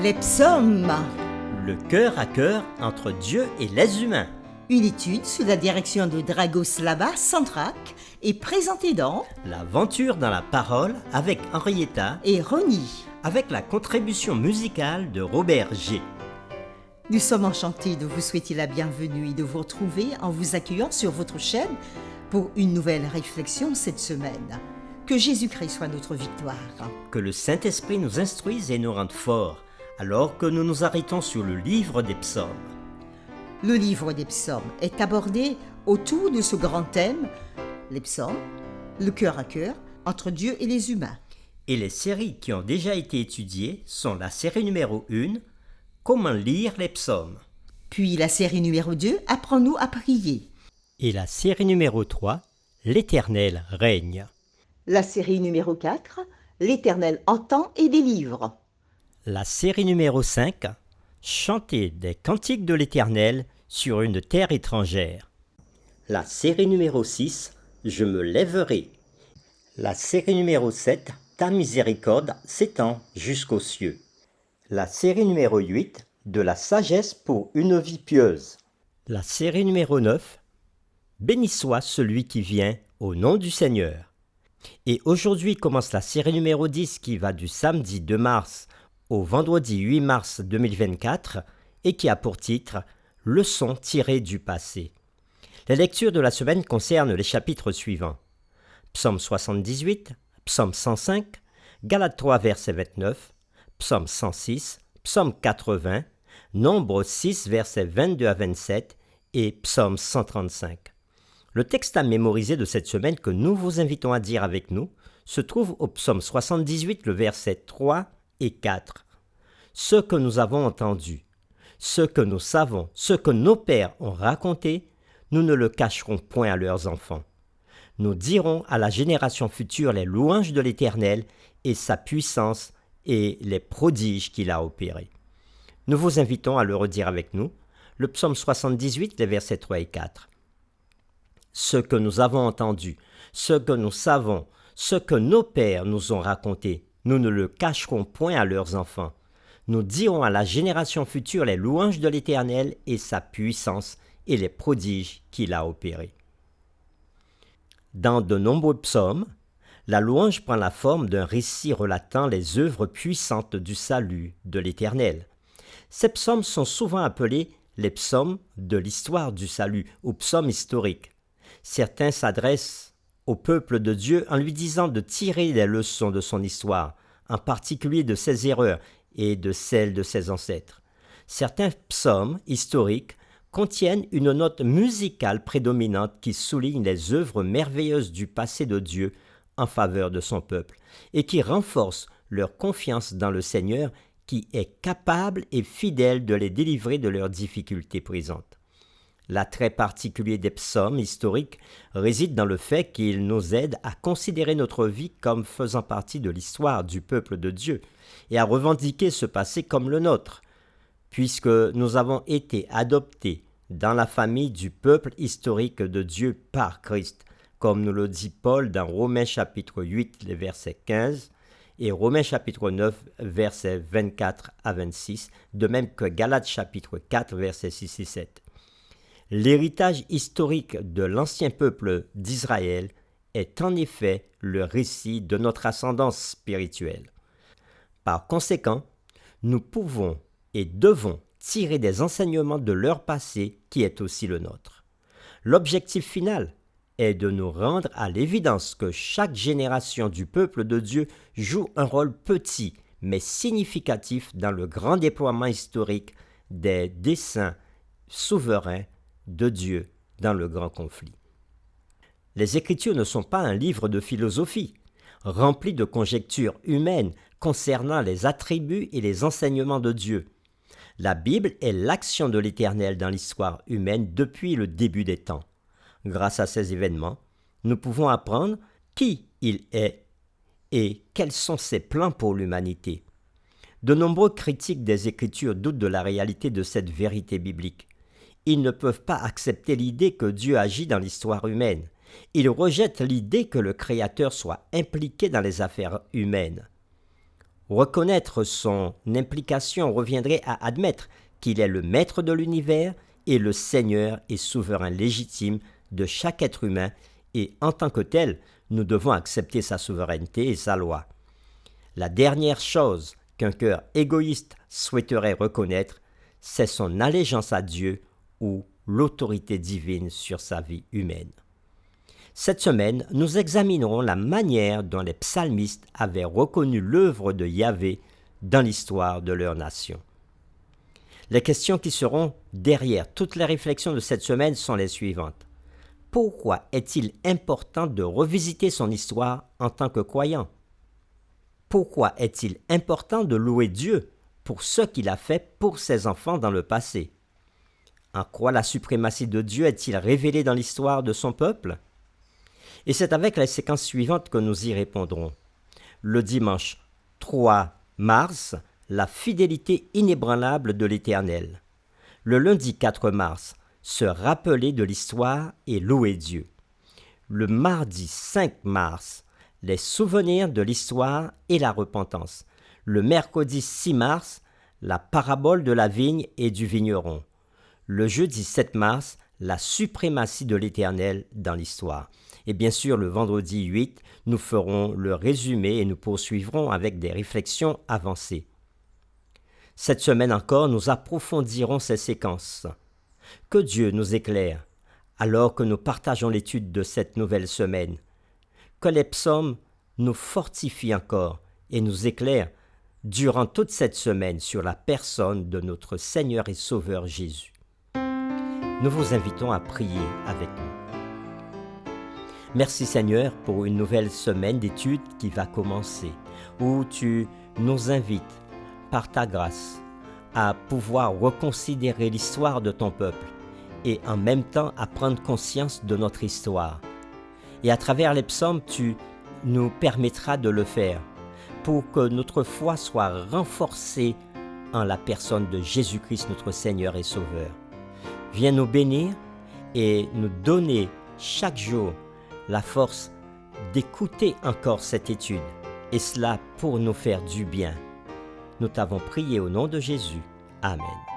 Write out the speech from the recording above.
Les psaumes. Le cœur à cœur entre Dieu et les humains. Une étude sous la direction de Dragoslava Santrak est présentée dans L'aventure dans la parole avec Henrietta et Ronnie. avec la contribution musicale de Robert G. Nous sommes enchantés de vous souhaiter la bienvenue et de vous retrouver en vous accueillant sur votre chaîne pour une nouvelle réflexion cette semaine. Que Jésus-Christ soit notre victoire. Que le Saint-Esprit nous instruise et nous rende forts, alors que nous nous arrêtons sur le livre des psaumes. Le livre des psaumes est abordé autour de ce grand thème, les psaumes, le cœur à cœur, entre Dieu et les humains. Et les séries qui ont déjà été étudiées sont la série numéro 1, Comment lire les psaumes, Puis la série numéro 2, Apprends-nous à prier. et la série numéro 3, L'Éternel règne. La série numéro 4, L'Éternel entend et délivre. La série numéro 5, Chanter des cantiques de l'Éternel sur une terre étrangère. La série numéro 6, Je me lèverai. La série numéro 7, Ta miséricorde s'étend jusqu'aux cieux. La série numéro 8, De la sagesse pour une vie pieuse. La série numéro 9, Béni soit celui qui vient au nom du Seigneur. Et aujourd'hui commence la série numéro 10 qui va du samedi 2 mars au vendredi 8 mars 2024 et qui a pour titre « Leçons tirées du passé ». Les lectures de la semaine concernent les chapitres suivants. Psaume 78, Psaume 105, Galates 3 verset 29, Psaume 106, Psaume 80, Nombre 6 versets 22 à 27 et Psaume 135. Le texte à mémoriser de cette semaine que nous vous invitons à dire avec nous se trouve au Psaume 78, le verset 3 et 4. Ce que nous avons entendu, ce que nous savons, ce que nos pères ont raconté, nous ne le cacherons point à leurs enfants. Nous dirons à la génération future les louanges de l'Éternel et sa puissance et les prodiges qu'il a opérés. Nous vous invitons à le redire avec nous, le Psaume 78, les versets 3 et 4. Ce que nous avons entendu, ce que nous savons, ce que nos pères nous ont raconté, nous ne le cacherons point à leurs enfants. Nous dirons à la génération future les louanges de l'Éternel et sa puissance et les prodiges qu'il a opérés. Dans de nombreux psaumes, la louange prend la forme d'un récit relatant les œuvres puissantes du salut de l'Éternel. Ces psaumes sont souvent appelés les psaumes de l'histoire du salut ou psaumes historiques. Certains s'adressent au peuple de Dieu en lui disant de tirer des leçons de son histoire, en particulier de ses erreurs et de celles de ses ancêtres. Certains psaumes historiques contiennent une note musicale prédominante qui souligne les œuvres merveilleuses du passé de Dieu en faveur de son peuple et qui renforce leur confiance dans le Seigneur qui est capable et fidèle de les délivrer de leurs difficultés présentes. L'attrait particulier des psaumes historiques réside dans le fait qu'ils nous aident à considérer notre vie comme faisant partie de l'histoire du peuple de Dieu et à revendiquer ce passé comme le nôtre, puisque nous avons été adoptés dans la famille du peuple historique de Dieu par Christ, comme nous le dit Paul dans Romains chapitre 8, les versets 15, et Romains chapitre 9, versets 24 à 26, de même que Galates chapitre 4, versets 6 et 7. L'héritage historique de l'ancien peuple d'Israël est en effet le récit de notre ascendance spirituelle. Par conséquent, nous pouvons et devons tirer des enseignements de leur passé qui est aussi le nôtre. L'objectif final est de nous rendre à l'évidence que chaque génération du peuple de Dieu joue un rôle petit mais significatif dans le grand déploiement historique des desseins souverains de Dieu dans le grand conflit. Les Écritures ne sont pas un livre de philosophie, rempli de conjectures humaines concernant les attributs et les enseignements de Dieu. La Bible est l'action de l'Éternel dans l'histoire humaine depuis le début des temps. Grâce à ces événements, nous pouvons apprendre qui il est et quels sont ses plans pour l'humanité. De nombreux critiques des Écritures doutent de la réalité de cette vérité biblique. Ils ne peuvent pas accepter l'idée que Dieu agit dans l'histoire humaine. Ils rejettent l'idée que le Créateur soit impliqué dans les affaires humaines. Reconnaître son implication reviendrait à admettre qu'il est le maître de l'univers et le Seigneur et souverain légitime de chaque être humain, et en tant que tel, nous devons accepter sa souveraineté et sa loi. La dernière chose qu'un cœur égoïste souhaiterait reconnaître, c'est son allégeance à Dieu ou l'autorité divine sur sa vie humaine. Cette semaine, nous examinerons la manière dont les psalmistes avaient reconnu l'œuvre de Yahvé dans l'histoire de leur nation. Les questions qui seront derrière toutes les réflexions de cette semaine sont les suivantes. Pourquoi est-il important de revisiter son histoire en tant que croyant? Pourquoi est-il important de louer Dieu pour ce qu'il a fait pour ses enfants dans le passé? En quoi la suprématie de Dieu est-il révélée dans l'histoire de son peuple? Et c'est avec les séquences suivantes que nous y répondrons. Le dimanche 3 mars, la fidélité inébranlable de l'Éternel. Le lundi 4 mars, se rappeler de l'histoire et louer Dieu. Le mardi 5 mars, les souvenirs de l'histoire et la repentance. Le mercredi 6 mars, la parabole de la vigne et du vigneron. Le jeudi 7 mars, la suprématie de l'Éternel dans l'histoire. Et bien sûr, le vendredi 8, nous ferons le résumé et nous poursuivrons avec des réflexions avancées. Cette semaine encore, nous approfondirons ces séquences. Que Dieu nous éclaire, alors que nous partageons l'étude de cette nouvelle semaine. Que les psaumes nous fortifient encore et nous éclairent durant toute cette semaine sur la personne de notre Seigneur et Sauveur Jésus. Nous vous invitons à prier avec nous. Merci Seigneur pour une nouvelle semaine d'études qui va commencer, où tu nous invites par ta grâce à pouvoir reconsidérer l'histoire de ton peuple et en même temps à prendre conscience de notre histoire. Et à travers les psaumes, tu nous permettras de le faire pour que notre foi soit renforcée en la personne de Jésus-Christ, notre Seigneur et Sauveur. Viens nous bénir et nous donner chaque jour la force d'écouter encore cette étude, et cela pour nous faire du bien. Nous t'avons prié au nom de Jésus. Amen.